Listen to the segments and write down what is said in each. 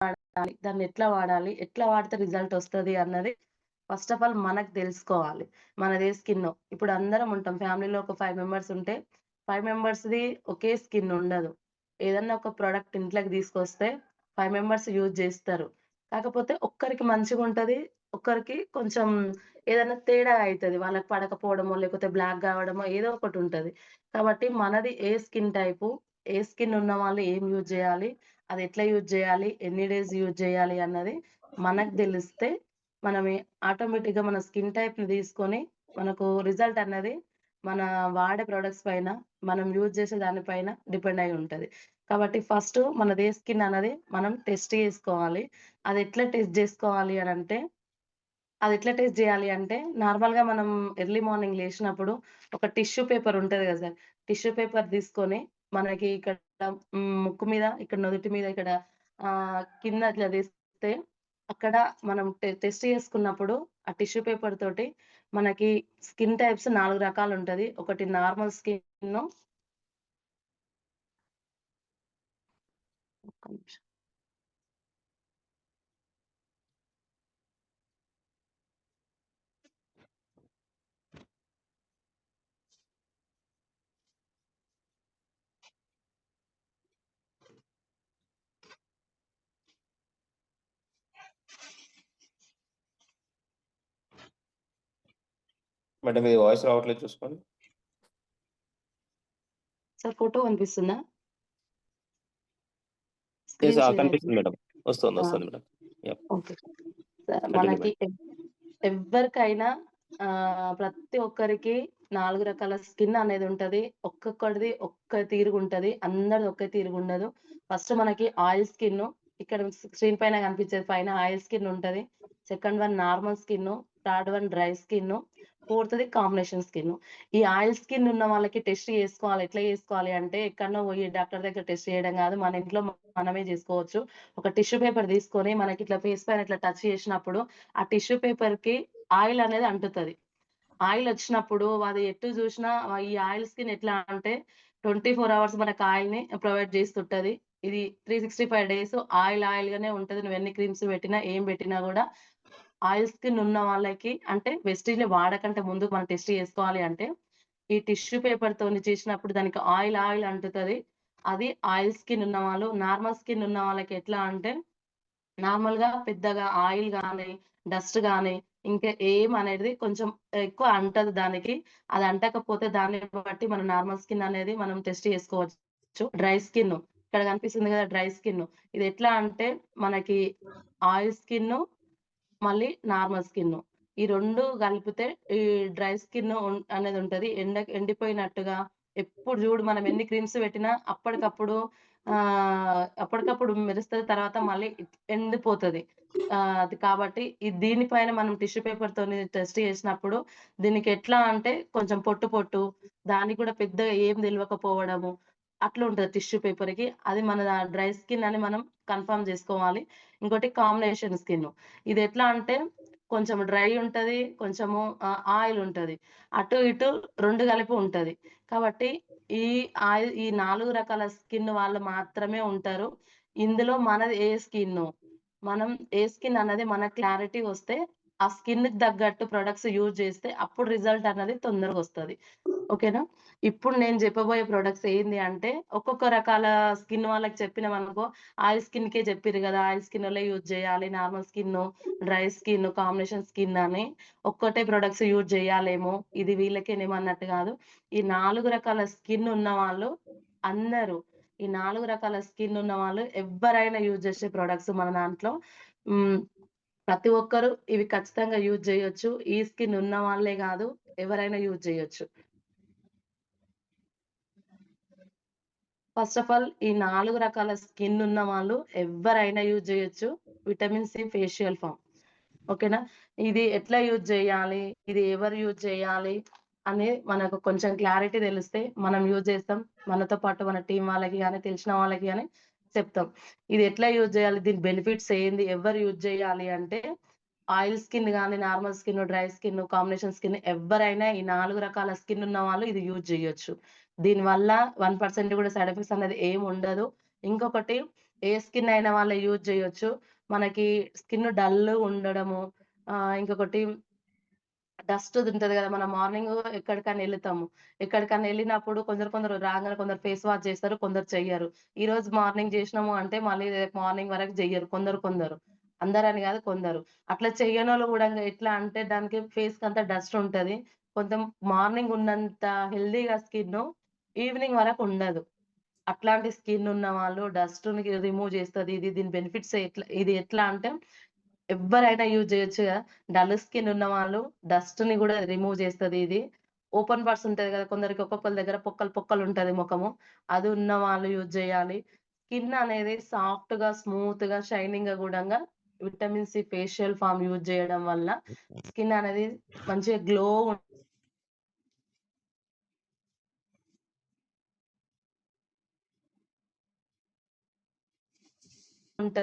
వాడాలి? దాన్ని ఎట్లా వాడాలి? ఎట్లా వాడితే రిజల్ట్ ఒస్తది అన్నది ఫస్ట్ ఆఫ్ ఆల్ మనకు తెలుసుకోవాలి. మనదే స్కిన్. ఇప్పుడు అందరం ఉంటాం. ఫ్యామిలీలో ఒక 5 మెంబర్స్ ఉంటే, 5 మెంబర్స్‌ది ఒకే స్కిన్ ఉండదు. ఏదన్నా ఒక ప్రొడక్ట్ ఇంట్లోకి తీసుకొస్తే 5 మెంబర్స్ యూజ్ చేస్తారు. కాకపోతే ఒక్కరికి మంచిగుంటది. ఒక్కరికి కొంచెం ఏదన్నా తేడా అయితది. వాళ్ళకి పడకపోవడమో, లేకపోతే బ్లాక్ కావడమో ఏదో ఒకటుంటది. కాబట్టి మనది ఏ స్కిన్ టైపు, ఏ స్కిన్ ఉన్న వాళ్ళు ఏం యూజ్ చేయాలి? అది ఎట్లా యూజ్ చేయాలి? ఎన్ని డేస్ యూజ్ చేయాలి? అన్నది మనకు దెలిస్తే మనమే ఆటోమేటిక్‌గా మన స్కిన్ టైప్‌ని తీసుకొని మనకు రిజల్ట్ అన్నది మన వాడే ప్రొడక్ట్స్ పైన, మనం యూజ్ చేసే దాని పైన డిపెండ్ అయి ఉంటది. కాబట్టి ఫస్టు మనదే స్కిన్ అన్నది మనం టెస్ట్ చేసుకోవాలి. అదెట్లా టెస్ట్ జేసుకోవాలి అనంటే, అదెట్లా టెస్ట్ జేయాలి అంటే, నార్మల్‌గా మనం ఎర్లీ మార్నింగ్ లేషినప్పుడు ఒక టిష్యూ పేపర్ ఉంటది గదా సార్! టిష్యూ పేపర్ తీసుకొని మనకి ఇక్కడ ముక్కు మీద, ఇక్కడ నుదుటి మీద ఇక్కడ కింద ఇట్లా తీస్తే అక్కడ మనం టెస్ట్ చేసుకున్నప్పుడు ఆ టిష్యూ పేపర్ తోటి మనకి స్కిన్ టైప్స్ 4 రకాలుంటది. ఒకటి నార్మల్ స్కిన్ను. ఒక్క నిమిషం. మేడం మీ వాయిస్ రావట్లేదు చూసుకోండి. సార్ ఫోటో కనిపిస్తుందా? స్క్రీన్ షేర్ కనిపిస్తుంది అయితుంది. మేడం. వస్తుంది. ఆ! వస్తుంది madam. Yeah! Okay. Sir continue మనకి మేడం. ఎవ్వరికైనా ప్రతి ఒక్కరికి 4 రకాల స్కిన్ అనేది ఉంటది. ఒక్కొక్కడిది ఒక్క తీరుగుంటది. అందరిది ఒకే తీరుగుండదు. ఫస్ట్ మనకి ఆయిల్ స్కిన్ను. ఇక్కడ స్క్రీన్ పైన కనిపించేది పైన ఆయిల్ స్కిన్ ఉంటది. Second one normal skin. Third one dry skin. ఫోర్త్‌ది కాంబినేషన్ స్కిన్ను. ఈ ఆయిల్ స్కిన్ ఉన్న వాళ్ళకి టెస్ట్ చేసుకోవాలి. ఎట్లా చేసుకోవాలి అంటే ఎక్కడనో పోయి డాక్టర్ దగ్గర టెస్ట్ చేయడం గాదు. మన ఇంట్లో మనమే చేసుకోవచ్చు. ఒక టిష్యూ పేపర్ తీసుకొని మనకిట్లా ఫేస్ పైన ఇట్లా టచ్ చేసినప్పుడు ఆ టిష్యూ పేపర్‌కి ఆయిల్ అనేది అంటుతది. ఆయిల్ వచ్చినప్పుడు అది ఎటు జూసినా ఈ ఆయిల్ స్కిన్ ఎట్లా అంటే 24 అవర్స్ మనకు ఆయిల్‌ని ప్రొవైడ్ చేస్తుంటది. ఇది 365 డేస్ ఆయిల్ గానే ఉంటది. నువ్వెన్ని క్రీమ్స్ పెట్టినా, ఏం పెట్టినా గూడా ఆయిల్ స్కిన్ ఉన్న వాళ్ళకి అంటే వెస్టీజ్‌ని వాడకంటే ముందు మనం టెస్ట్ చేసుకోవాలి అంటే, ఈ టిష్యూ పేపర్‌తోని చేసినప్పుడు దానికి ఆయిల్ అంటుతది. అది ఆయిల్ స్కిన్ ఉన్నవాళ్ళు. నార్మల్ స్కిన్ ఉన్న వాళ్ళకి ఎట్లా అంటే నార్మల్‌గా పెద్దగా ఆయిల్ గాని, డస్ట్ గాని, ఇంకా అనేది కొంచెం ఎక్కువ అంటదు దానికి. అది అంటకపోతే దాన్ని బట్టి మన నార్మల్ స్కిన్ అనేది మనం టెస్ట్ చేసుకోవచ్చు. డ్రై స్కిన్ ఇక్కడ కనిపిస్తుంది గదా! Dry skin. ఇది ఎట్లా అంటే మనకి ఆయిల్ స్కిన్ మళ్ళీ నార్మల్ స్కిన్. ఈ 2 కలిపితే ఈ డ్రై స్కిన్ అనేది ఉంటది. ఎండిపోయినట్టుగా ఎప్పుడు జూడు మనం ఎన్ని క్రీమ్స్ పెట్టినా అప్పటికప్పుడు మెరుస్తది. తర్వాత మళ్ళీ ఎండిపోతది. అది కాబట్టి దీనిపైన మనం టిష్యూ పేపర్‌తోని టెస్ట్ చేసినప్పుడు దీనికెట్లా అంటే కొంచెం పొట్టు, దానికి కూడా పెద్దగా ఏం తెలవకపోవడము అట్లుంటది టిష్యూ పేపర్‌కి. అది మన డ్రై స్కిన్ అని మనం కన్ఫర్మ్ జేసుకోవాలి. ఇంకోటి కాంబినేషన్ స్కిన్. ఇదెట్లా అంటే కొంచెం డ్రై ఉంటది. కొంచెము ఆయిల్ ఉంటది. అటు ఇటు 2 కలిపి ఉంటది. కాబట్టి ఈ ఈ 4 రకాల స్కిన్ వాళ్ళు మాత్రమే ఉంటారు. ఇందులో మనది ఏ స్కిన్ను, మనం ఏ స్కిన్ అన్నది మనకు క్లారిటీ వస్తే, ఆ స్కిన్‌కి తగ్గట్టు ప్రొడక్ట్స్ యూజ్ చేస్తే అప్పుడు రిజల్ట్ అన్నది తొందరగొస్తది. ఓకేనా? ఇప్పుడు నేను చెప్పబోయే ప్రొడక్ట్స్ ఏంది అంటే, ఒక్కొక్క రకాల స్కిన్ వాళ్ళకి చెప్పినామనుకో, ఆయిల్ స్కిన్‌కే చెప్పిర్రు గదా! ఆయిల్ స్కిన్నోళ్ళే యూజ్ చేయాలి. Normal skin, dry skin, combination skin అని ఒక్కటే ప్రొడక్ట్స్ యూజ్ చేయాలేమో, ఇది వీళ్ళకేనేమో అన్నట్టు గాదు. ఈ 4 రకాల స్కిన్ ఉన్నవాళ్ళు అందరూ ఈ 4 రకాల స్కిన్ ఉన్నవాళ్ళు ఎవ్వరైనా యూజ్ చేసే ప్రొడక్ట్స్ మన దాంట్లో. హ్మ్. ప్రతి ఒక్కరు ఇవి ఖచ్చితంగా యూజ్ చేయొచ్చు. ఈ స్కిన్ ఉన్న వాళ్ళే గాదు, ఎవరైనా యూజ్ చేయొచ్చు. ఫస్ట్ ఆఫ్ ఆల్ ఈ 4 రకాల స్కిన్ ఉన్న వాళ్ళు ఎవ్వరైనా యూజ్ చేయొచ్చు. Vitamin C facial form. ఓకేనా? ఇది ఎట్లా యూజ్ చేయాలి? ఇది ఎవరు యూజ్ చేయాలి? అని మనకు కొంచెం క్లారిటీ తెలిస్తే మనం యూజ్ చేస్తాం. మనతో పాటు మన టీమ్ వాళ్ళకి గాని, తెలిసిన వాళ్ళకి గాని చెప్తాం. ఇది ఎట్లా యూజ్ చేయాలి? దీని బెనిఫిట్స్ ఏంది? ఎవరు యూజ్ చేయాలి అంటే ఆయిల్ స్కిన్ గాని, normal skin, dry skin, combination skin ఎవ్వరైనా ఈ 4 రకాల స్కిన్ ఉన్నవాళ్ళు ఇది యూజ్ చేయొచ్చు. దీనివల్ల 1% కూడా సైడ్ ఎఫెక్ట్స్ అనేది ఏమి ఉండదు. ఇంకొకటి ఏ స్కిన్ అయిన వాళ్ళే యూజ్ చేయొచ్చు. మనకి స్కిన్ డల్‌గా ఉండడము, ఇంకొకటి డస్ట్ ఉంటది గదా! మనం మార్నింగు ఎక్కడికైనా ఎళ్తాము. ఎక్కడికైనా ఎళ్ళినప్పుడు కొందరు రాంగానే కొందరు ఫేస్ వాష్ చేస్తారు. కొందరు చెయ్యరు. ఈరోజు మార్నింగ్ జేసినాము అంటే మళ్ళీ రేపు మార్నింగ్ వరకు జెయ్యరు కొందరు. అందరని గాదు కొందరు. అట్లా చెయ్యనోళ్ళు గూడా ఎట్లా అంటే దానికి ఫేస్‌కంతా డస్ట్ ఉంటది. కొంచెం మార్నింగ్ ఉన్నంత హెల్తీగా స్కిన్ను ఈవినింగ్ వరకు ఉండదు. అట్లాంటి స్కిన్ ఉన్న వాళ్ళు డస్ట్‌ని రిమూవ్ చేస్తది. దీని బెనిఫిట్స్ ఇది ఎట్లా అంటే ఎవ్వరైనా యూజ్ చేయొచ్చు గదా! డల్ స్కిన్ ఉన్నవాళ్ళు డస్ట్‌ని గూడా రిమూవ్ చేస్తది ఇది. ఓపెన్ పార్ట్స్ ఉంటది గదా! ఒక్కొక్కళ్ళ దగ్గర పొక్కలుంటది మొఖము. అది ఉన్న వాళ్ళు యూజ్ చేయాలి. స్కిన్ అనేది సాఫ్ట్‌గా, స్మూత్‌గా, షైనింగ్‌గా గూడంగా vitamin C facial foam use చేయడం వల్ల స్కిన్ అనేది మంచిగా గ్లో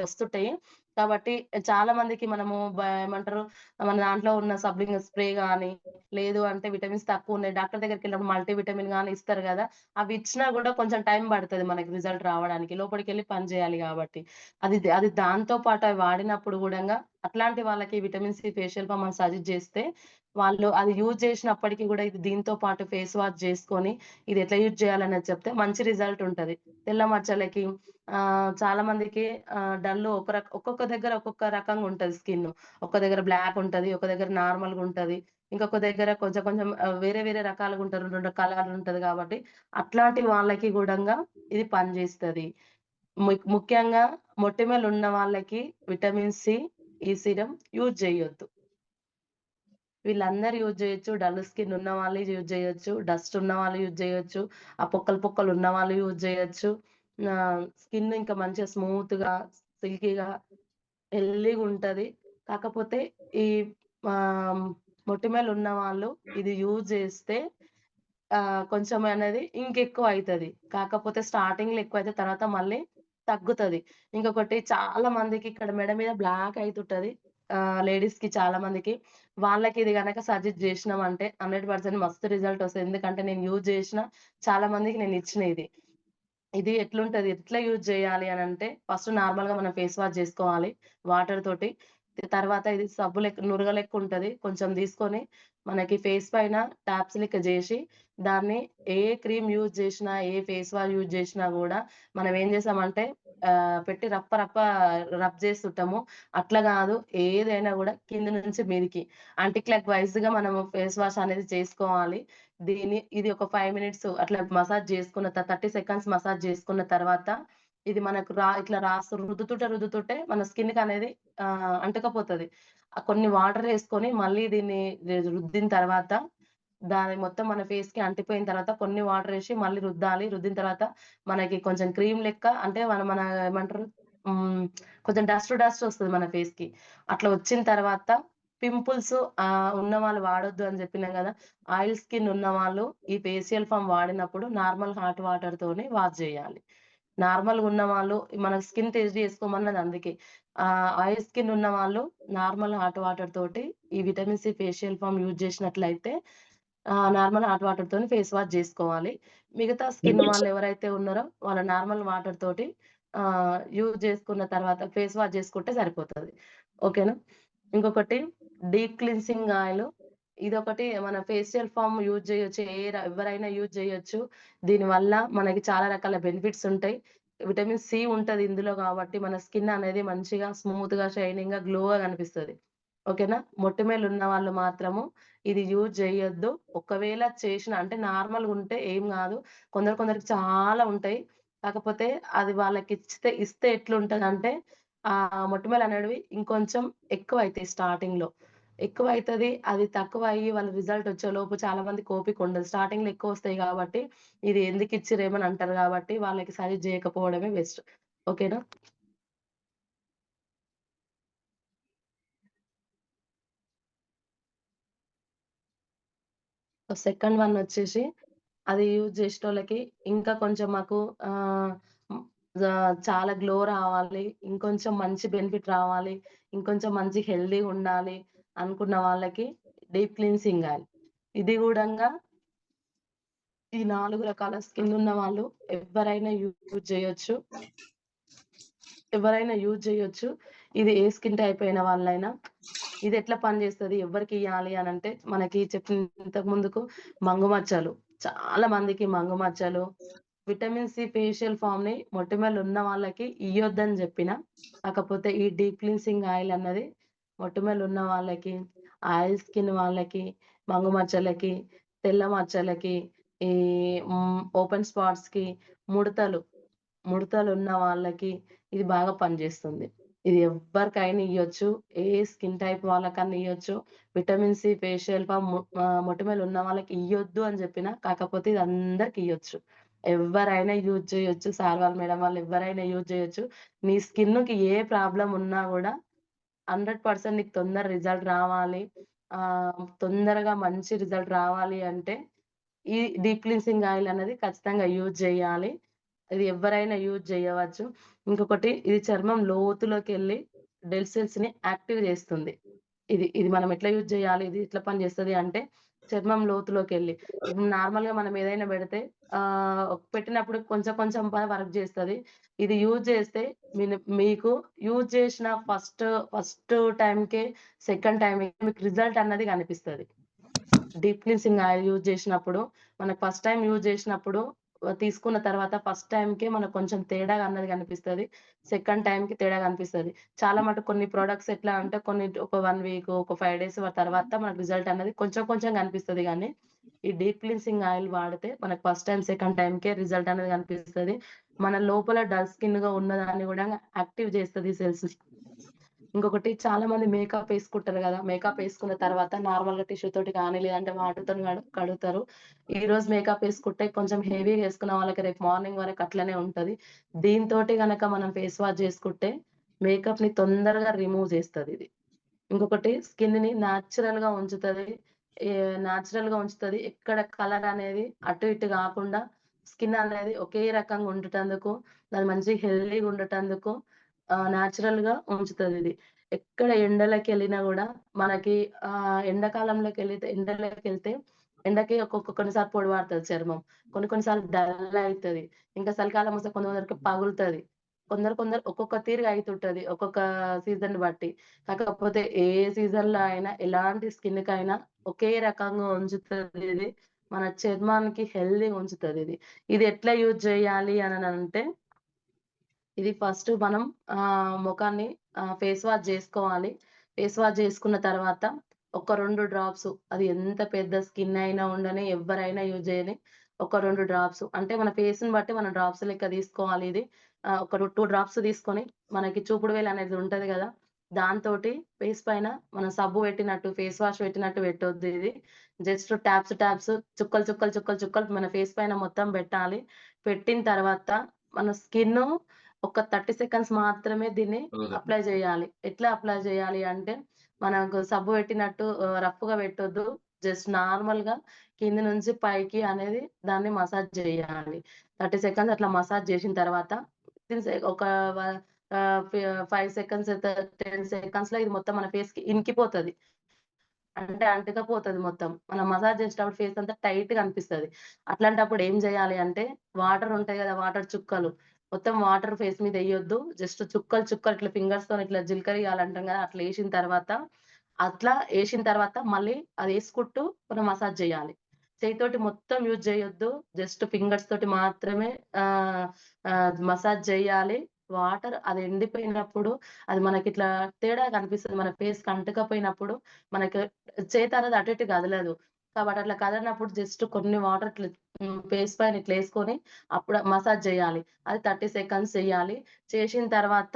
వస్తుంటాయి. కాబట్టి చాలా మందికి మనము ఏమంటారు మన దాంట్లో ఉన్న సబ్లింగ్ స్ప్రే గాని, లేదు అంటే విటమిన్స్ తక్కువున్నాయి. డాక్టర్ దగ్గరికెళ్ళినప్పుడు మల్టీ విటమిన్ గాని ఇస్తారు గదా! అవి ఇచ్చినా గూడా కొంచెం టైం పడతది మనకి రిజల్ట్ రావడానికి. లోపలికెళ్ళి పని జేయాలి గాబట్టి. అది దాంతో పాటు అవి వాడినప్పుడు గూడంగా అట్లాంటి వాళ్ళకి విటమిన్ సి ఫేషియల్ ఫార్మ్ మనం సజెస్ట్ జేస్తే, వాళ్ళు అది యూజ్ చేసినప్పటికి గూడా ఇది దీంతో పాటు ఫేస్ వాష్ జేసుకొని, ఇది ఎట్లా యూజ్ చేయాలనేది చెప్తే మంచి రిజల్ట్ ఉంటది. తెల్ల మచ్చలకి చాలా మందికి డల్లు ఒక్కొక్క దగ్గర ఒక్కొక్క రకంగా ఉంటది స్కిన్ను. ఒక దగ్గర బ్లాక్ ఉంటది. ఒక దగ్గర నార్మల్‌గా ఉంటది. ఇంకొక దగ్గర కొంచెం కొంచెం వేరే వేరే రకాలుగుంటారు. 2 కలర్లు ఉంటది గాబట్టి, అట్లాంటి వాళ్ళకి గూడంగా ఇది పనిజేస్తది. ముఖ్యంగా మొటిమలు ఉన్న వాళ్ళకి విటమిన్ సి ఈ సీరమ్ యూజ్ జేయొద్దు. వీళ్ళందరూ యూజ్ జేయొచ్చు. డల్ స్కిన్ ఉన్న వాళ్ళు యూజ్ జేయొచ్చు. డస్ట్ ఉన్న వాళ్ళు యూజ్ జేయొచ్చు. ఆ పొక్కలు ఉన్న వాళ్ళు యూజ్ జేయొచ్చు. స్కిన్ ఇంకా మంచిగా స్మూత్‌గా, సిల్కీగా, హెల్తీగుంటది. కాకపోతే ఈ ఆహ్, మొటిమలు ఉన్న వాళ్ళు ఇది యూజ్ జేస్తే కొంచెం అనేది ఇంకెక్కువయితది. కాకపోతే స్టార్టింగ్‌లో ఎక్కువైతే తర్వాత మళ్ళీ తగ్గుతది. ఇంకొకటి చాలా మందికి ఇక్కడ మెడ మీద బ్లాక్ అయితుంటది. లేడీస్‌కి చాలా మందికి. వాళ్ళకి ఇది గనక సజెస్ట్ జేసినామంటే 100% మస్తు రిజల్ట్ ఒస్తది. ఎందుకంటే నేను యూజ్ జేసిన చాలా మందికి నేనిచ్చిన ఇది. ఇది ఎట్లుంటది? ఎట్లా యూజ్ చేయాలి అనంటే, ఫస్ట్ నార్మల్‌గా మనం ఫేస్ వాష్ జేసుకోవాలి వాటర్ తోటి. తర్వాత ఇది సబ్బు లెక్క నురగ లెక్కుంటది. కొంచెం తీసుకొని మనకి ఫేస్ పైన టాప్స్ లెక్క జేసి, దాన్ని ఏ క్రీమ్ యూజ్ జేసినా, ఏ ఫేస్ వాష్ యూజ్ జేసినా గూడా మనం ఏం చేసామంటే పెట్టి రబ్ చేస్తుంటాము. అట్లా గాదు ఏదైనా గూడా కింద నుంచి మీదికి యాంటీ క్లాక్ వైస్‌గా మనము ఫేస్ వాష్ అనేది చేసుకోవాలి. ఇది ఒక 5 మినిట్స్ అట్లా మసాజ్ చేసుకున్న 30 సెకండ్స్ మసాజ్ చేసుకున్న తర్వాత, ఇది మనకు ఇట్లా రుద్దుతుంటే మన స్కిన్‌కనేది అంటుకపోతది. కొన్ని వాటర్ ఏసుకొని మళ్ళీ దీన్ని రుద్దిన తర్వాత, దాని మొత్తం మన ఫేస్‌కి అంటిపోయిన తర్వాత కొన్ని వాటర్ ఏసి మళ్ళీ రుద్దాలి. రుద్దిన తర్వాత మనకి కొంచెం క్రీమ్ లెక్క అంటే మన ఏమంటారు హ్మ్. కొంచెం డస్ట్ ఒస్తది మన ఫేస్‌కి. అట్లా వచ్చిన తర్వాత పింపుల్స్ ఉన్నవాళ్ళు వాడొద్దు అని జెప్పినా గదా! ఆయిల్ స్కిన్ ఉన్నవాళ్ళు ఈ ఫేషియల్ ఫార్మ్ వాడినప్పుడు నార్మల్ హాట్ వాటర్‌తోని వాష్ జేయాలి. నార్మల్‌గా ఉన్నవాళ్ళు మన స్కిన్ టెస్ట్ జేసుకోమన్నది అందుకే. ఆయిల్ స్కిన్ ఉన్నవాళ్ళు నార్మల్ హాట్ వాటర్ తోటి ఈ vitamin C facial foam use జేసినట్లయితే నార్మల్ హాట్ వాటర్‌తోని ఫేస్ వాష్ జేసుకోవాలి. మిగతా స్కిన్ వాళ్ళెవరైతే ఉన్నారో వాళ్ళ నార్మల్ వాటర్ తోటి యూజ్ జేసుకున్న తర్వాత ఫేస్ వాష్ జేసుకుంటే సరిపోతది. ఓకేనా? ఇంకొకటి డీప్ క్లెన్సింగ్ ఆయిలు. ఇదొకటి మన ఫేషియల్ ఫార్మ్ యూజ్ జేయొచ్చు. ఎవ్వరైనా యూజ్ జేయొచ్చు. దీనివల్ల మనకి చాలా రకాల బెనిఫిట్స్ ఉంటాయి. విటమిన్ సి ఉంటది ఇందులో గాబట్టి మన స్కిన్ అనేది మంచిగా స్మూత్‌గా, షైనింగ్‌గా, గ్లోగా కనిపిస్తది. ఓకేనా? మొటిమలున్న వాళ్ళు మాత్రము ఇది యూజ్ జేయొద్దు. ఒకవేళ చేషిన అంటే నార్మల్‌గుంటే ఏం గాదు. కొందరికి చాలా ఉంటాయి. కాకపోతే అది ఇస్తే ఎట్లుంటదంటే మొటిమలనేటివి ఇంకొంచెం ఎక్కువైతాయి స్టార్టింగ్‌లో. ఎక్కువైతది. అది తక్కువయ్యి వాళ్ళ రిజల్ట్ వచ్చేలోపు చాలా మందికి ఓపికుండదు. స్టార్టింగ్‌లో ఎక్కువొస్తాయి గాబట్టి, ఇది ఎందుకిచ్చిర్రేమని అంటారు గాబట్టి, వాళ్ళకి సజెస్ట్ జేయకపోవడమే బెస్ట్. ఓకేనా? సెకండ్ వన్ వచ్చేసి అది యూజ్ జేసేటోళ్ళకి ఇంకా కొంచెం మాకు ఆహ్, హ్మ్. చాలా గ్లో రావాలి. ఇంకొంచెం మంచి బెనిఫిట్ రావాలి. ఇంకొంచెం మంచి హెల్తీగుండాలి అనుకున్న వాళ్ళకి డీప్ క్లీన్సింగ్ ఆయిల్. ఇది గూడంగా ఈ 4 రకాల స్కిన్ ఉన్న వాళ్ళు ఎవ్వరైనా యూజ్ జేయొచ్చు. ఎవరైనా యూజ్ చేయొచ్చు. ఇది ఏ స్కిన్ టైప్ అయిన వాళ్ళైనా. ఇది ఎట్లా పనిచేస్తది? ఎవరికి ఇయ్యాలి అనంటే, మనకి చెప్పిన ఇంతకు ముందుకు మంగు మచ్చలు. చాలా మందికి మంగు మచ్చలు, విటమిన్ సి ఫేషియల్ ఫామ్‌ని మొటిమలు ఉన్న వాళ్ళకి ఇయ్యొద్దని జెప్పిన. కాకపోతే ఈ డీప్ క్లీన్సింగ్ ఆయిల్ అన్నది మొటిమలు ఉన్న వాళ్ళకి, ఆయిల్ స్కిన్ వాళ్ళకి, మంగు మచ్చలకి, తెల్ల మచ్చలకి, ఈ ఓపెన్ స్పాట్స్‌కి, ముడతలు ముడతలున్న వాళ్ళకి ఇది బాగా పనిజేస్తుంది. ఇది ఎవ్వరికైనా ఇయ్యొచ్చు. ఏ స్కిన్ టైప్ వాళ్ళకన్నా ఇయ్యొచ్చు. విటమిన్ సి ఫేషియల్ ఫార్మ్ మొటిమలు ఉన్న వాళ్ళకి ఇయ్యొద్దు అని జెప్పిన. కాకపోతే ఇది అందరికి ఇయ్యొచ్చు. ఎవ్వరైనా యూజ్ చేయొచ్చు. సార్ వాళ్ళు, మేడం వాళ్ళు ఎవ్వరైనా యూజ్ చేయొచ్చు. నీ స్కిన్‌కి ఏ ప్రాబ్లమ్ ఉన్నా గూడా 100% నీకు తొందర రిజల్ట్ రావాలి. తొందరగా మంచి రిజల్ట్ రావాలి అంటే ఈ డీప్ క్లీన్సింగ్ ఆయిల్ అనేది ఖచ్చితంగా యూజ్ చేయాలి. ఇది ఎవ్వరైనా యూజ్ చేయవచ్చు. ఇంకొకటి ఇది చర్మం లోతులోకెళ్ళి డెడ్ సెల్స్‌ని యాక్టివ్ చేస్తుంది. ఇది మనం ఎట్లా యూజ్ చేయాలి? ఇది ఎట్లా పనిచేస్తది అంటే చర్మం లోతులోకెళ్ళి. ఇప్పుడు నార్మల్‌గా మనం ఏదైనా పెడితే పెట్టినప్పుడు కొంచెం కొంచెం వర్క్ చేస్తది. ఇది యూజ్ చేస్తే మీకు యూజ్ చేసిన ఫస్ట్ టైమ్‌కే, సెకండ్ టైమ్‌కి మీకు రిజల్ట్ అన్నది కనిపిస్తది. డీప్ క్లీన్సింగ్ ఆయిల్ యూజ్ చేసినప్పుడు, మనకు ఫస్ట్ టైమ్ యూజ్ చేసినప్పుడు తీసుకున్న తర్వాత ఫస్ట్ టైమ్‌కే మనకు కొంచెం తేడా అన్నది కనిపిస్తది. సెకండ్ టైమ్‌కి తేడా కనిపిస్తది. చాలా మటుకు కొన్ని ప్రొడక్ట్స్ ఎట్లా అంటే కొన్ని ఒక 1 వీక్, ఒక 5 డేస్ తర్వాత మనకు రిజల్ట్ అనేది కొంచెం కొంచెం కనిపిస్తది గానీ, ఈ డీప్ క్లీన్సింగ్ ఆయిల్ వాడితే మనకు ఫస్ట్ టైమ్, సెకండ్ టైమ్‌కే రిజల్ట్ అనేది కనిపిస్తది. మన లోపల డల్ స్కిన్‌గా ఉన్నదాన్ని గూడా యాక్టివ్ చేస్తది సెల్స్‌ని. ఇంకొకటి చాలా మంది మేకప్ ఏసుకుంటారు గదా! మేకప్ ఏసుకున్న తర్వాత నార్మల్‌గా టిష్యూ తోటి గానీ, లేదంటే వాటర్‌తోని కడుగుతారు. ఈరోజు మేకప్ ఏసుకుంటే కొంచెం హెవీగా ఏసుకున్న వాళ్ళకి రేపు మార్నింగ్ వరకు అట్లనే ఉంటది. దీనితోటి గనక మనం ఫేస్ వాష్ జేసుకుంటే మేకప్‌ని తొందరగా రిమూవ్ జేస్తదిది. ఇంకొకటి స్కిన్‌ని నేచురల్‌గా ఉంచుతది. నేచురల్‌గా ఉంచుతది. ఎక్కడ కలర్ అనేది అటు ఇటు గాకుండా స్కిన్ అనేది ఒకే రకంగా ఉండటందుకు, దాన్ని మంచిగా హెల్తీగా ఉండటందుకు నేచురల్‌గా ఉంచుతదిది. ఎక్కడ ఎండలకెళ్ళినా గూడా మనకి ఎండలోకెళ్తే ఎండకి కొన్నిసార్లు పొడి పడతది చర్మం. కొన్ని సార్లు డల్ అయితది. ఇంకా చలికాలం వస్తే కొందరికి పగులుతది. కొందరు ఒక్కొక్క తీరుగా అయితుంటది. ఒక్కొక్క సీజన్‌ని బట్టి. కాకపోతే ఏ సీజన్‌లో అయినా ఎలాంటి స్కిన్‌కైనా ఒకే రకంగా ఉంచుతదిది. మన చర్మానికి హెల్తీగా ఉంచుతదిది. ఇది ఎట్లా యూజ్ చేయాలి అననంటే ఇది ఫస్ట్ మనం మొఖాన్ని ఫేస్ వాష్ జేసుకోవాలి. ఫేస్ వాష్ జేసుకున్న తర్వాత ఒక 2 డ్రాప్స్ అది ఎంత పెద్ద స్కిన్ అయినా ఉండని, ఎవ్వరైనా యూజ్ చేయని ఒక 2 డ్రాప్స్ అంటే మన ఫేస్‌ని బట్టి మనం డ్రాప్స్ లెక్క తీసుకోవాలి ఇది. ఒక 2 డ్రాప్స్ తీసుకొని మనకి చూపుడు వేలు అనేది ఉంటది గదా! దాంతోటి ఫేస్ పైన మనం సబ్బు పెట్టినట్టు, ఫేస్ వాష్ పెట్టినట్టు పెట్టొద్దు ఇది. జస్ట్ టాప్స్ చుక్కలు మన ఫేస్ పైన మొత్తం పెట్టాలి. పెట్టిన తర్వాత మన స్కిన్ను ఒక 30 సెకండ్స్ మాత్రమే దీన్ని అప్లై జేయాలి. ఎట్లా అప్లై జేయాలి అంటే, మనకు సబ్బు పెట్టినట్టు రఫ్‌గా పెట్టొద్దు. జస్ట్ నార్మల్‌గా కింది నుంచి పైకి అనేది దాన్ని మసాజ్ జేయాలి. 30 సెకండ్స్ అట్లా మసాజ్ జేసిన తర్వాత వితిన్ ఒక వ 5 సెకండ్స్ 10 సెకండ్స్‌లో ఇది మొత్తం మన ఫేస్‌కి ఇంకిపోతది. అంటే అంటుకపోతది మొత్తం. మనం మసాజ్ చేసేటప్పుడు ఫేస్ అంతా టైట్‌గా అనిపిస్తది. అట్లాంటప్పుడు ఏం జేయాలి అంటే, వాటర్ ఉంటాయి గదా! వాటర్ చుక్కలు. మొత్తం వాటర్ ఫేస్ మీద ఎయొద్దు. జస్ట్ చుక్కలు ఇట్లా ఫింగర్స్‌తోని ఇట్లా జీలకరియాలంటాం గదా! అట్లా ఏసిన తర్వాత మళ్ళీ అదేసుకుంటూ మనం మసాజ్ జేయాలి. చెయ్యితోటి మొత్తం యూజ్ జేయొద్దు. జస్ట్ ఫింగర్స్ తోటి మాత్రమే ఆహ్, మసాజ్ జేయాలి. వాటర్ అది ఎండిపోయినప్పుడు అది మనకిట్లా తేడా కనిపిస్తది. మన ఫేస్‌కి అంటకపోయినప్పుడు మనకు చేతనేది అటు ఇటు కదలదు. కాబట్టి అట్లా కదలనప్పుడు జస్ట్ కొన్ని వాటర్ ఇట్లా ఫేస్ పైన ఇట్లేసుకొని అప్పుడు మసాజ్ జేయాలి. అది 30 సెకండ్స్ చెయ్యాలి. చేసిన తర్వాత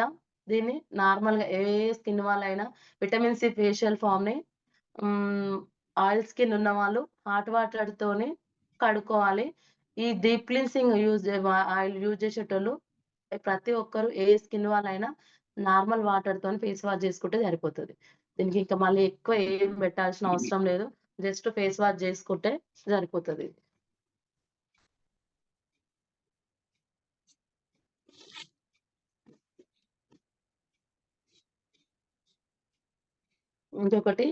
దీన్ని నార్మల్‌గా ఏ స్కిన్ వాళ్ళైనా విటమిన్ సి ఫేషియల్ ఫామ్‌ని హ్మ్. ఆయిల్ స్కిన్ ఉన్నవాళ్ళు హాట్ వాటర్‌తోని కడుక్కోవాలి. ఈ డీప్ క్లీన్సింగ్ ఆయిల్ యూజ్ చేసేటోళ్ళు ప్రతి ఒక్కరు ఏ స్కిన్ వాళ్ళైనా నార్మల్ వాటర్‌తోని ఫేస్ వాష్ చేసుకుంటే సరిపోతది. దీనికి ఇంకా మళ్ళీ ఎక్కువ ఏం పెట్టాల్సిన అవసరం లేదు. జస్ట్ ఫేస్ వాష్ చేసుకుంటే సరిపోతది. ఇంకొకటి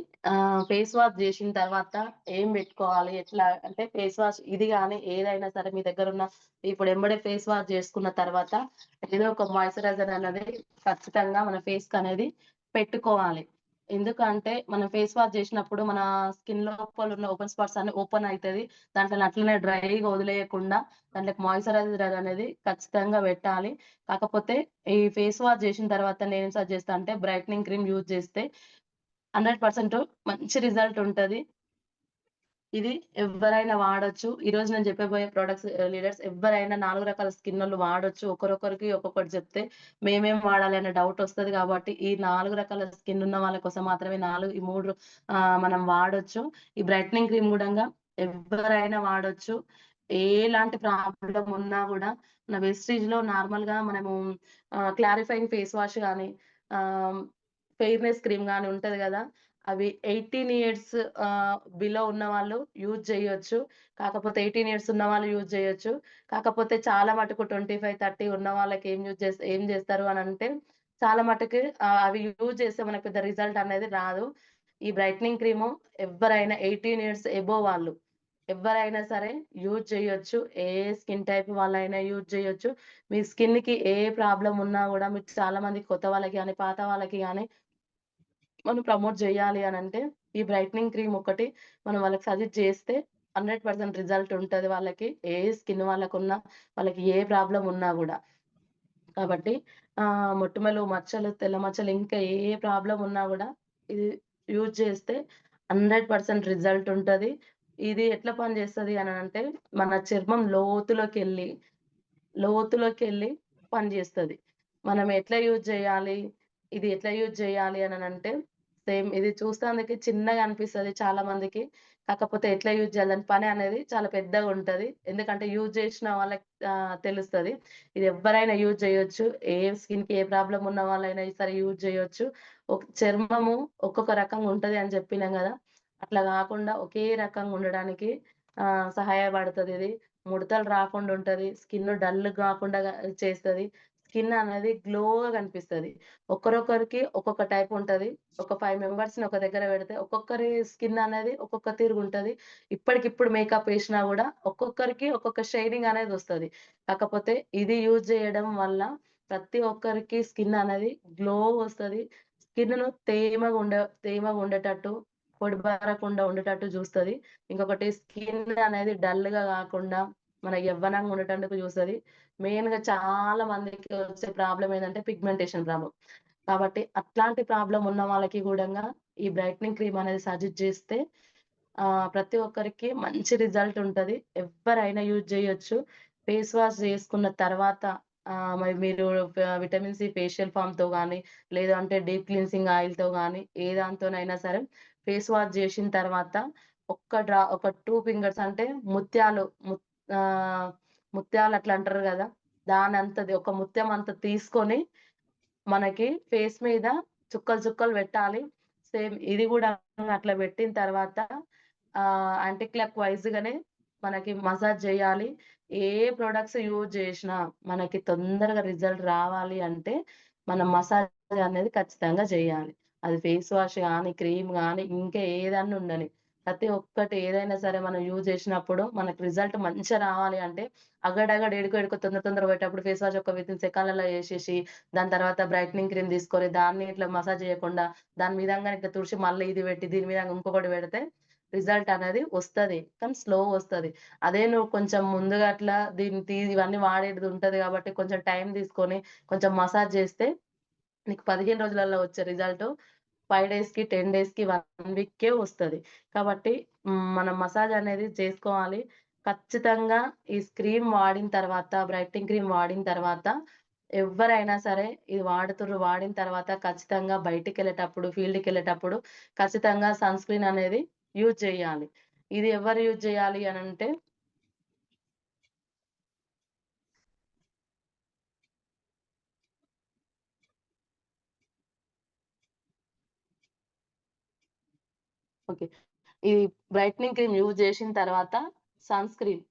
ఫేస్ వాష్ జేసిన తర్వాత ఏం బెట్టుకోవాలి? ఎట్లా అంటే ఫేస్ వాష్ ఇది గాని ఏదైనా సరే మీ దగ్గరున్న ఇప్పుడు ఎంబడే ఫేస్ వాష్ జేసుకున్న తర్వాత ఏదో ఒక మాయిశ్చరైజర్ అనేది ఖచ్చితంగా మన ఫేస్‌కనేది పెట్టుకోవాలి. ఎందుకంటే మనం ఫేస్ వాష్ జేసినప్పుడు మన స్కిన్ లోపలున్న ఓపెన్ స్పాట్స్ అన్నీ ఓపెన్ అయితది. దాంట్లోని అట్లనే డ్రైగా వదిలేయకుండా దాంట్లోకి మాయిశ్చరైజర్ అనేది ఖచ్చితంగా పెట్టాలి. కాకపోతే ఈ ఫేస్ వాష్ జేసిన తర్వాత నేనేం సజెస్ట్ చేస్తా అంటే బ్రైట్నింగ్ క్రీమ్ యూజ్ చేస్తే 100% మంచి రిజల్ట్ ఉంటది. ఇది ఎవ్వరైనా వాడొచ్చు. ఈరోజు నేను చెప్పబోయే ప్రొడక్ట్స్ లీడర్స్ ఎవ్వరైనా 4 రకాల స్కిన్నోళ్ళు వాడొచ్చు. ఒకరొకరికి ఒక్కొక్కటి చెప్తే మేమేం వాడాలి అనే డౌట్ ఒస్తది గాబట్టి, ఈ 4 రకాల స్కిన్ ఉన్న వాళ్ళ కోసం మాత్రమే ఈ 3 మనం వాడొచ్చు. ఈ బ్రైట్నింగ్ క్రీమ్ గూడంగా ఎవ్వరైనా వాడొచ్చు. ఎలాంటి ప్రాబ్లమ్ ఉన్నా గూడా మన వెస్టీజ్‌లో నార్మల్‌గా మనము క్లారిఫైయింగ్ ఫేస్ వాష్ గాని, ఆహ్, ఫెయిర్‌నెస్ క్రీమ్ గాని ఉంటది గదా! అవి 18 ఇయర్స్ బిలో ఉన్నవాళ్ళు యూజ్ చేయొచ్చు. కాకపోతే 18 ఇయర్స్ ఉన్నవాళ్ళు యూజ్ చేయొచ్చు. కాకపోతే చాలా మటుకు 25, 30 ఉన్న వాళ్ళకి ఏం జేస్తారు అనంటే, చాలా మటుకు అవి యూజ్ చేస్తే మనకు పెద్ద రిజల్ట్ అనేది రాదు. ఈ బ్రైట్నింగ్ క్రీము ఎవ్వరైనా 18 ఇయర్స్ అబోవ్ వాళ్ళు ఎవ్వరైనా సరే యూజ్ చేయొచ్చు. ఏ స్కిన్ టైప్ వాళ్ళైనా యూజ్ చేయొచ్చు. మీ స్కిన్‌కి ఏ ప్రాబ్లమ్ ఉన్నా గూడా మీకు చాలా మందికి కొత్త వాళ్ళకి గాని, పాత వాళ్ళకి గాని మనం ప్రమోట్ జేయాలి అనంటే, ఈ బ్రైట్నింగ్ క్రీమ్ ఒకటి మనం వాళ్ళకి సజెస్ట్ చేస్తే 100% రిజల్ట్ ఉంటది వాళ్ళకి. ఏ స్కిన్ వాళ్ళకున్నా, వాళ్ళకి ఏ ప్రాబ్లమ్ ఉన్నా గూడా. కాబట్టి మొటిమలు, మచ్చలు, తెల్ల మచ్చలు ఇంకా ఏ ప్రాబ్లమ్ ఉన్నా గూడా ఇది యూజ్ చేస్తే 100% రిజల్ట్ ఉంటది. ఇది ఎట్లా పనిచేస్తది అనంటే, మన చర్మం లోతులోకెళ్ళి పనిజేస్తది. మనం ఎట్లా యూజ్ జేయాలి? ఇది ఎట్లా యూజ్ జేయాలి అననంటే, సేమ్ ఇది చూస్తానికి చిన్నగా అనిపిస్తది చాలా మందికి. కాకపోతే ఎట్లా యూజ్ జేయాలి? దాని పని అనేది చాలా పెద్దగుంటది. ఎందుకంటే యూజ్ జేసిన వాళ్ళకి తెలుస్తది. ఇది ఎవ్వరైనా యూజ్ జేయొచ్చు. ఏ స్కిన్‌కి ఏ ప్రాబ్లమ్ ఉన్న వాళ్ళైనా సరే యూజ్ జేయొచ్చు. చర్మము ఒక్కొక్క రకంగా ఉంటది అని జెప్పినాం గదా! అట్లా గాకుండా ఒకే రకంగా ఉండడానికి సహాయపడతదిది. ముడతలు రాకుండా ఉంటది. స్కిన్ డల్ గాకుండా చేస్తది. స్కిన్ అనేది గ్లోగా కనిపిస్తది. ఒక్కరొకరికి ఒక్కొక్క టైప్ ఉంటది. ఒక 5 మెంబర్స్‌ని ఒక దగ్గర పెడితే ఒక్కొక్కరి స్కిన్ అనేది ఒక్కొక్క తీరుగుంటది. ఇప్పటికిప్పుడు మేకప్ ఏసినా గూడా ఒక్కొక్కరికి ఒక్కొక్క షైనింగ్ అనేదొస్తది. కాకపోతే ఇది యూజ్ జేయడం వల్ల ప్రతి ఒక్కరికి స్కిన్ అనేది గ్లో వస్తది. స్కిన్‌ను తేమగా ఉండేటట్టు, పొడిబారకుండా ఉండేటట్టు జూస్తది. ఇంకొకటి స్కిన్ అనేది డల్‌గా గాకుండా మన యవ్వనంగా ఉండేటందుకు చూస్తది. మెయిన్‌గా చాలా మందికి వచ్చే ప్రాబ్లమ్ ఏందంటే పిగ్మెంటేషన్ ప్రాబ్లమ్. కాబట్టి అట్లాంటి ప్రాబ్లమ్ ఉన్న వాళ్ళకి గూడంగా ఈ బ్రైట్నింగ్ క్రీమ్ అనేది సజెస్ట్ చేస్తే ప్రతి ఒక్కరికి మంచి రిజల్ట్ ఉంటది. ఎవ్వరైనా యూజ్ చేయొచ్చు. ఫేస్ వాష్ చేసుకున్న తర్వాత మరి మీరు విటమిన్ సి ఫేషియల్ ఫామ్‌తో గాని, లేదంటే డీప్ క్లెన్సింగ్ ఆయిల్‌తో గాని ఏ దాంతోనైనా సరే ఫేస్ వాష్ చేసిన తర్వాత ఒక 2 ఫింగర్స్ అంటే ముత్యాలు ఆహ్, ముత్యాలు అట్లా అంటారు గదా! దానంతది ఒక ముత్యం అంత తీసుకొని మనకి ఫేస్ మీద చుక్కలు పెట్టాలి. సేమ్ ఇది గూడా అట్లా పెట్టిన తర్వాత యాంటీ క్లాక్ వైస్‌గానే మనకి మసాజ్ జేయాలి. ఏ ప్రొడక్ట్స్ యూజ్ జేసినా మనకి తొందరగా రిజల్ట్ రావాలి అంటే, మనం మసాజ్ అనేది ఖచ్చితంగా జేయాలి. అది ఫేస్ వాష్ గాని, క్రీమ్ గాని, ఇంకా ఏదన్నా ఉండని. ప్రతి ఒక్కటి ఏదైనా సరే మనం యూజ్ జేసినప్పుడు మనకు రిజల్ట్ మంచిగా రావాలి అంటే, అగడగడ ఏడికో తొందరగా పోయేటప్పుడు ఫేస్ వాష్ ఒక వితిన్ సెకన్లలో చేసేసి, దాని తర్వాత బ్రైట్నింగ్ క్రీమ్ తీసుకొని దాన్ని ఇట్లా మసాజ్ చేయకుండా, దాని మీదంగానే ఇట్లా తుడిచి మళ్ళీ ఇది పెట్టి, దీని మీద ఇంకొకటి పెడితే రిజల్ట్ అనేది వస్తది. కానీ స్లో వస్తది. అదే నువ్వు కొంచెం ముందుగా అట్లా ఇవన్నీ వాడేటిది ఉంటది కాబట్టి కొంచెం టైం తీసుకొని, కొంచెం మసాజ్ చేస్తే నీకు 15 రోజులలో వచ్చే రిజల్ట్ 5 డేస్‌కి, 10 డేస్‌కి, 1 వీక్‌కే వస్తది. కాబట్టి మనం మసాజ్ అనేది చేసుకోవాలి. ఖచ్చితంగా ఈ క్రీమ్ వాడిన తర్వాత, బ్రైట్నింగ్ క్రీమ్ వాడిన తర్వాత ఎవ్వరైనా సరే ఇది వాడిన తర్వాత ఖచ్చితంగా బయటికెళ్ళేటప్పుడు, ఫీల్డ్‌కెళ్ళేటప్పుడు ఖచ్చితంగా సన్ స్క్రీన్ అనేది యూజ్ చేయాలి. ఇది ఎవరు యూజ్ చేయాలి అనంటే ఓకే. ఈ బ్రైట్నింగ్ క్రీమ్ యూజ్ చేసిన తర్వాత సన్ స్క్రీన్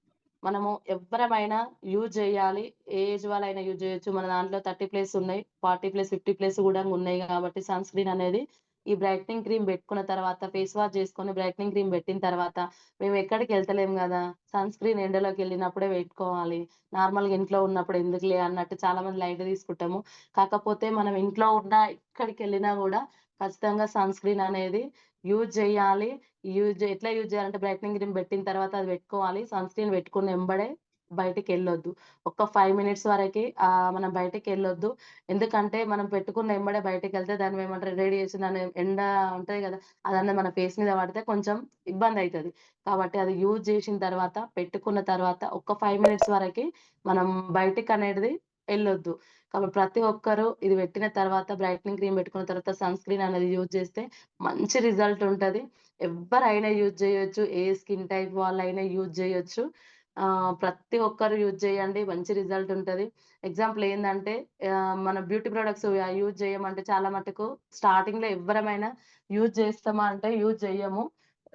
మనము ఎవ్వరమైనా యూజ్ చేయాలి. ఏ ఏజ్ వాళ్ళైనా యూజ్ చేయొచ్చు. మన దాంట్లో 30+ ఉన్నాయి. 40+, 50+ గూడా ఉన్నాయి గాబట్టి సన్ స్క్రీన్ అనేది ఈ బ్రైట్నింగ్ క్రీమ్ పెట్టుకున్న తర్వాత ఫేస్ వాష్ చేసుకొని బ్రైట్నింగ్ క్రీమ్ పెట్టిన తర్వాత మేము ఎక్కడికి వెళ్తలేం గదా! సన్ స్క్రీన్ ఎండలోకెళ్ళినప్పుడే పెట్టుకోవాలి. నార్మల్‌గా ఇంట్లో ఉన్నప్పుడు ఎందుకులే అన్నట్టు చాలామంది లైట్ తీసుకుంటాము. కాకపోతే మనం ఇంట్లో ఉన్నా ఎక్కడికెళ్ళినా గూడా ఖచ్చితంగా సన్ స్క్రీన్ అనేది యూజ్ చేయాలి. ఎట్లా యూజ్ చేయాలంటే బ్రైట్నింగ్ క్రీమ్ పెట్టిన తర్వాత అది పెట్టుకోవాలి. సన్ స్క్రీన్ పెట్టుకున్న ఎంబడే బయటికెళ్ళొద్దు. ఒక్క 5 మినిట్స్ వరకి మనం బయటికెళ్ళొద్దు. ఎందుకంటే మనం పెట్టుకున్న ఎంబడే బయటికెళ్తే దాన్ని ఏమంటారు రేడియేషన్ అనే ఎండ ఉంటది గదా! అదన్నీ మన ఫేస్ మీద పడితే కొంచెం ఇబ్బందయితది. కాబట్టి అది యూజ్ చేసిన తర్వాత, పెట్టుకున్న తర్వాత ఒక్క 5 మినిట్స్ వరకి మనం బయటికనేటిది ఎళ్ళొద్దు. కాబట్టి ప్రతి ఒక్కరు ఇది పెట్టిన తర్వాత బ్రైట్నింగ్ క్రీమ్ పెట్టుకున్న తర్వాత సన్ స్క్రీన్ అనేది యూజ్ చేస్తే మంచి రిజల్ట్ ఉంటది. ఎవ్వరైనా యూజ్ చేయొచ్చు. ఏ స్కిన్ టైప్ వాళ్ళైనా యూజ్ చేయొచ్చు. ప్రతి ఒక్కరు యూజ్ చేయండి. మంచి రిజల్ట్ ఉంటది. ఎగ్జాంపుల్ ఏందంటే మన బ్యూటీ ప్రొడక్ట్స్ యూజ్ చేయమంటే చాలా మటుకు స్టార్టింగ్‌లో ఎవ్వరమైనా యూజ్ చేస్తామా అంటే యూజ్ చెయ్యము.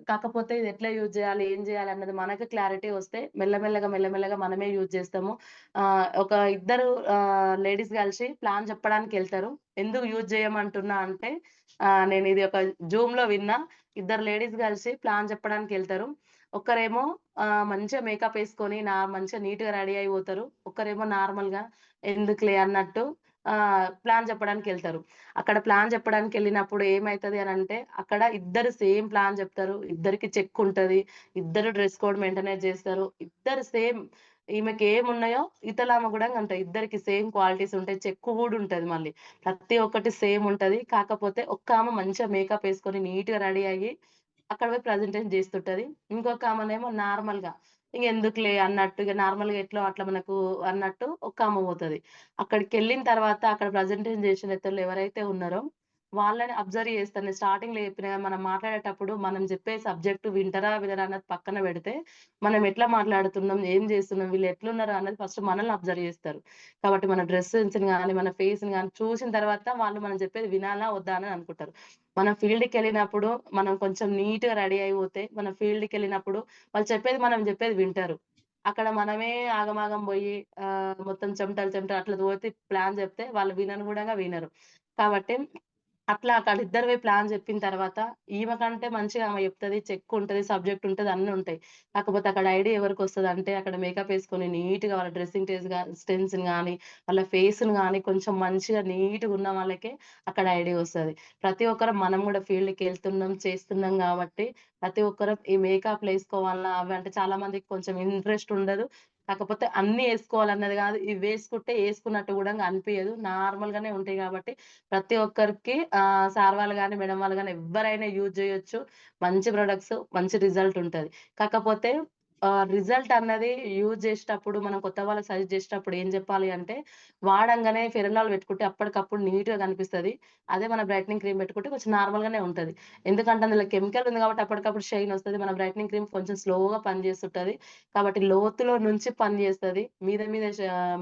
కాకపోతే ఇది ఎట్లా యూజ్ చేయాలి? ఏం చేయాలి? అన్నది మనకు క్లారిటీ వస్తే మెల్లమెల్లగా మనమే యూజ్ చేస్తాము. ఒక ఇద్దరు లేడీస్ కలిసి ప్లాన్ చెప్పడానికెళ్తారు. ఎందుకు యూజ్ చేయమంటున్నా అంటే నేను ఇది ఒక జూమ్‌లో విన్నా. ఇద్దరు లేడీస్ కలిసి ప్లాన్ చెప్పడానికెళ్తారు. ఒక్కరేమో మంచిగా మేకప్ ఏసుకొని మంచిగా నీట్‌గా రెడీ అయి పోతారు. ఒక్కరేమో నార్మల్‌గా ఎందుకులే అన్నట్టు ప్లాన్ చెప్పడానికెళ్తారు. అక్కడ ప్లాన్ చెప్పడానికెళ్ళినప్పుడు ఏమైతది అనంటే, అక్కడ ఇద్దరు సేమ్ ప్లాన్ చెప్తారు. ఇద్దరికి చెక్ ఉంటది. ఇద్దరు డ్రెస్ కోడ్ మెయింటైన్ చేస్తారు. ఇద్దరు సేమ్ ఈమెకేమున్నాయో ఇవతలామె గూడా అంతే. ఇద్దరికి సేమ్ క్వాలిటీస్ ఉంటాయి. చెక్కు గూడా ఉంటది మళ్ళీ. ప్రతి ఒక్కటి సేమ్ ఉంటది. కాకపోతే ఒక్కామె మంచిగా మేకప్ ఏసుకొని నీట్‌గా రెడీ అయ్యి అక్కడ పోయి ప్రజెంటేషన్ చేస్తుంటది. ఇంకొక ఆమెనేమో నార్మల్‌గా ఎందుకులే అన్నట్టు ఇగ నార్మల్‌గా ఎట్లో అట్లా మనకు అన్నట్టు ఒకామె పోతది. అక్కడికెళ్ళిన తర్వాత అక్కడ ప్రజెంటేషన్ చేసినెత్తోళ్ళు ఎవరైతే ఉన్నారో వాళ్ళని అబ్జర్వ్ చేస్తాను. నేను స్టార్టింగ్‌లో చెప్పిన కదా! మనం మాట్లాడేటప్పుడు మనం చెప్పే సబ్జెక్ట్ వింటారా? వినరా? అన్నది పక్కన పెడితే, మనం ఎట్లా మాట్లాడుతున్నాం? ఏం చేస్తున్నాం? వీళ్ళు ఎట్లున్నారు? అన్నది ఫస్ట్ మనల్ని అబ్జర్వ్ చేస్తారు. కాబట్టి మన డ్రెస్ సెన్స్‌ని గాని, మన ఫేస్‌ని గాని చూసిన తర్వాత వాళ్ళు మనం చెప్పేది వినాలా? వద్దా? అని అనుకుంటారు. మనం ఫీల్డ్‌కెళ్ళినప్పుడు మనం కొంచెం నీట్‌గా రెడీ అయిపోతే, మనం ఫీల్డ్‌కెళ్ళినప్పుడు వాళ్ళు చెప్పేది మనం చెప్పేది వింటారు. అక్కడ మనమే ఆగమాగం బోయి మొత్తం చెమటలు అట్లా పోతే ప్లాన్ చెప్తే వాళ్ళు వినను గూడంగా వినరు. కాబట్టి అట్లా అక్కడిద్దరివి ప్లాన్ జెప్పిన తర్వాత, ఈమె కంటే మంచిగా ఆమె జెప్తది. చెక్కుంటది, సబ్జెక్టుంటది అన్నుంటాయి. కాకపోతే అక్కడ ఐడియా ఎవరికొస్తదంటే, అక్కడ మేకపేసుకొని నీట్‌గా వాళ్ళ డ్రెస్సింగ్ సెన్స్‌ని గానీ, వాళ్ళ ఫేస్‌ని గానీ కొంచెం మంచిగా నీట్‌గున్న వాళ్ళకే అక్కడ ఐడియా వస్తది. ప్రతి ఒక్కరం మనం గూడా ఫీల్డ్‌కెళ్తున్నాం, చేస్తున్నాం గాబట్టి, ప్రతి ఒక్కరం ఈ మేకప్‌లేసుకోవాలా అవి అంటే చాలా మందికి కొంచెం ఇంట్రెస్ట్ ఉండదు. కాకపోతే అన్నీ యేసుకోవాలన్నది గాదు. ఇవేసుకుంటే యేసుకున్నట్టు గూడా అనిపియదు. నార్మల్‌గానే ఉంటాయి గాబట్టి ప్రతి ఒక్కరికి సార్ వాళ్ళు గాని, మేడం వాళ్ళు గాని ఎవ్వరైనా యూజ్ జేయొచ్చు. మంచి ప్రొడక్ట్స్, మంచి రిజల్ట్ ఉంటది. కాకపోతే రిజల్ట్ అన్నది యూజ్ జేసేటప్పుడు మనం కొత్త వాళ్ళకి సజెస్ట్ జేసేటప్పుడు ఏం జెప్పాలి అంటే, వాడంగానే ఫెయిర్ అండ్ లవ్లీ పెట్టుకుంటే అప్పటికప్పుడు నీట్‌గా కనిపిస్తది. అదే మన బ్రైట్నింగ్ క్రీమ్ పెట్టుకుంటే కొంచెం నార్మల్‌గానే ఉంటది. ఎందుకంటే అందులో కెమికల్ ఉంది కాబట్టి అప్పటికప్పుడు షైన్ ఒస్తది. మన బ్రైట్నింగ్ క్రీమ్ కొంచెం స్లోగా పనిజేస్తుంటది. కాబట్టి లోతులో నుంచి పని జేస్తది. మీద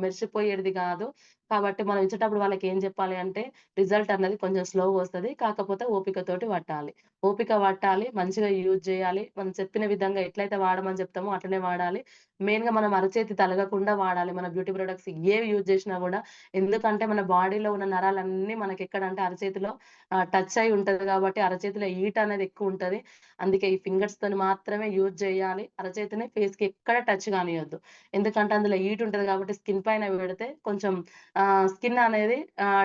మెరిసిపోయేటిది గాదు. కాబట్టి మనం ఇచ్చేటప్పుడు వాళ్ళకేం జెప్పాలి అంటే, రిజల్ట్ అన్నది కొంచెం స్లోగొస్తది. కాకపోతే ఓపికతోటి పట్టాలి. ఓపిక పట్టాలి. మంచిగా యూజ్ జేయాలి. మనం చెప్పిన విధంగా ఎట్లయితే వాడమని చెప్తామో అట్లనే వాడాలి. మెయిన్‌గా మనం అరచేతి తలగకుండా వాడాలి. మన బ్యూటీ ప్రొడక్ట్స్ ఏవి యూజ్ జేసినా గూడా. ఎందుకంటే మన బాడీలో ఉన్న నరాలన్నీ మనకెక్కడంటే అరచేతిలో టచ్ అయ్యి ఉంటది గాబట్టి అరచేతిలో హీట్ అనేది ఎక్కువుంటది. అందుకే ఈ ఫింగర్స్‌తోని మాత్రమే యూజ్ జేయాలి. అరచేతిని ఫేస్‌కి ఎక్కడ టచ్ గానియొద్దు. ఎందుకంటే అందులో హీట్ ఉంటది గాబట్టి స్కిన్ పైన పెడితే కొంచెం స్కిన్ అనేది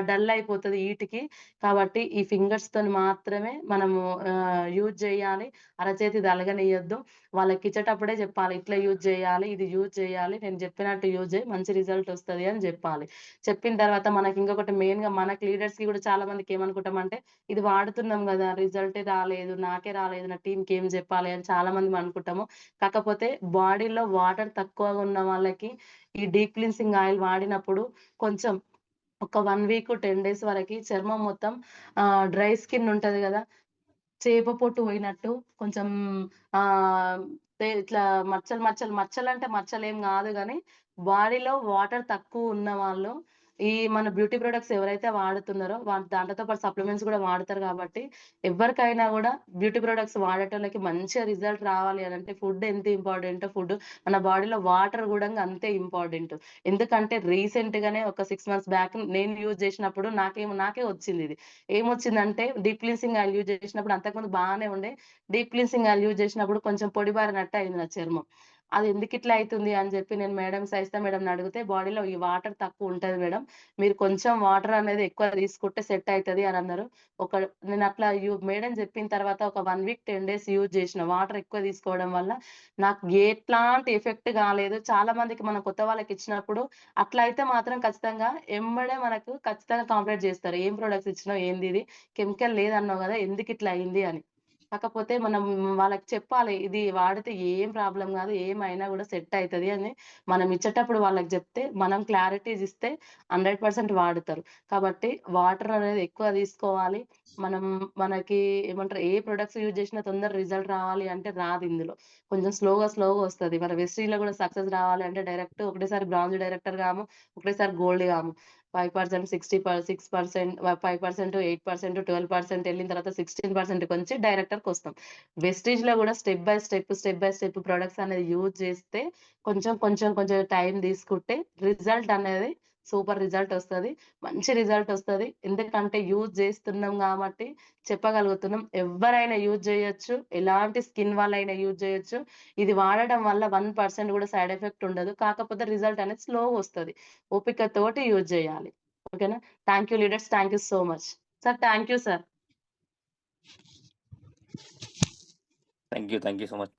డల్ అయిపోతది హీట్‌కి. కాబట్టి ఈ ఫింగర్స్‌తోని మాత్రమే మనము యూజ్ చేయాలి. అరచేతి తలగనియొద్దు. వాళ్ళకిచ్చేటప్పుడే చెప్పాలి. ఇట్లా యూజ్ చేయాలి. ఇది యూజ్ చేయాలి. నేను చెప్పినట్టు యూజ్ చెయి. మంచి రిజల్ట్ వస్తది అని జెప్పాలి. చెప్పిన తర్వాత మనకి ఇంకొకటి మెయిన్‌గా మనకి లీడర్స్‌కి గూడా చాలా మందికి ఏమనుకుంటామంటే, ఇది వాడుతున్నాం గదా! రిజల్టే రాలేదు. నాకే రాలేదు. నా టీమ్‌కి ఏం జెప్పాలి అని చాలా మంది అనుకుంటాము. కాకపోతే బాడీలో వాటర్ తక్కువగా ఉన్న వాళ్ళకి ఈ డీప్ క్లెన్సింగ్ ఆయిల్ వాడినప్పుడు కొంచెం ఒక 1 వీక్, 10 డేస్ వరకి చర్మం మొత్తం డ్రై స్కిన్ ఉంటది గదా! చేప పొట్టు పోయినట్టు కొంచెం ఆహ్, ఇట్లా మచ్చలంటే మచ్చలేం గాదు గానీ, బాడీలో వాటర్ తక్కువ ఉన్నవాళ్ళు ఈ మన బ్యూటీ ప్రొడక్ట్స్ ఎవరైతే వాడుతున్నారో దాంట్లతో పాటు సప్లిమెంట్స్ గూడా వాడతారు గాబట్టి, ఎవ్వరికైనా గూడా బ్యూటీ ప్రొడక్ట్స్ వాడేటోళ్ళకి మంచిగా రిజల్ట్ రావాలి అనంటే ఫుడ్ ఎంత ఇంపార్టెంటో మన బాడీలో వాటర్ గూడా అంతే ఇంపార్టెంట్. ఎందుకంటే రీసెంట్‌గానే ఒక 6 మంత్స్ బ్యాక్ నేను యూజ్ చేసినప్పుడు నాకే వచ్చిందిది. ఏమొచ్చిందంటే డీప్ క్లీన్సింగ్ ఆయిల్ యూజ్ చేసినప్పుడు అంతకుముందు బానే ఉండే. డీప్ క్లీన్సింగ్ ఆయిల్ యూజ్ చేసినప్పుడు కొంచెం పొడిబారినట్టు అయింది నా చర్మం. అది ఎందుకిట్లా అయితుంది అని చెప్పి నేను సైస్తా మేడంని అడిగితే, బాడీలో ఈ వాటర్ తక్కువుంటది మేడం. మీరు కొంచెం వాటర్ అనేది ఎక్కువ తీసుకుంటే సెట్ అయితది అని అన్నారు. ఒక నేను అట్లా మేడం చెప్పిన తర్వాత ఒక 1 వీక్, 10 డేస్ యూజ్ చేసిన. వాటర్ ఎక్కువ తీసుకోవడం వల్ల నాకు ఎట్లాంటి ఎఫెక్ట్ కాలేదు. చాలా మందికి మనం కొత్త వాళ్ళకిచ్చినప్పుడు అట్లా అయితే మాత్రం ఖచ్చితంగా ఎమ్మడే మనకు ఖచ్చితంగా కంప్లెయింట్ చేస్తారు. ఏం ప్రొడక్ట్స్ ఇచ్చినావు? ఏందిది? కెమికల్ లేదన్నావు గదా! ఎందుకిట్లా అయింది అని. కాకపోతే మనం వాళ్ళకి చెప్పాలి. ఇది వాడితే ఏం ప్రాబ్లమ్ గాదు. ఏమైనా గూడా సెట్ అయితది అని మనం ఇచ్చేటప్పుడు వాళ్ళకి జెప్తే, మనం క్లారిటీస్ ఇస్తే 100% వాడుతారు. కాబట్టి వాటర్ అనేది ఎక్కువ తీసుకోవాలి. మనం మనకి ఏమంటారు ఏ ప్రొడక్ట్స్ యూజ్ చేసినా తొందర రిజల్ట్ రావాలి అంటే రాదిందులో. కొంచెం స్లోగా వస్తది. మన వెస్టీజ్‌లో గూడా సక్సెస్ రావాలి అంటే డైరెక్ట్ ఒకటేసారి బ్రాంజ్ డైరెక్టర్ గాము, ఒకటేసారి గోల్డ్ గాము. 5%, 6%, 5%, 8%, 12% ఎళ్ళిన తర్వాత 16%కొచ్చి డైరెక్టర్‌కొస్తాం. వెస్టీజ్‌లో గూడా స్టెప్ బై స్టెప్ ప్రొడక్ట్స్ అనేది యూజ్ చేస్తే కొంచెం టైం తీసుకుంటే రిజల్ట్ అనేది సూపర్ రిజల్ట్ ఒస్తది. మంచి రిజల్ట్ ఒస్తది. ఎందుకంటే యూజ్ చేస్తున్నాం గాబట్టి చెప్పగలుగుతున్నాం. ఎవ్వరైనా యూజ్ జేయొచ్చు. ఎలాంటి స్కిన్ వాళ్ళైనా యూజ్ జేయొచ్చు. ఇది వాడడం వల్ల 1% గూడా సైడ్ ఎఫెక్ట్ ఉండదు. కాకపోతే రిజల్ట్ అనేది స్లోగొస్తది. ఓపికతోటి యూజ్ జేయాలి. ఓకేనా? Thank you leaders. Thank you so much. Sir thank you sir. Thank you so much.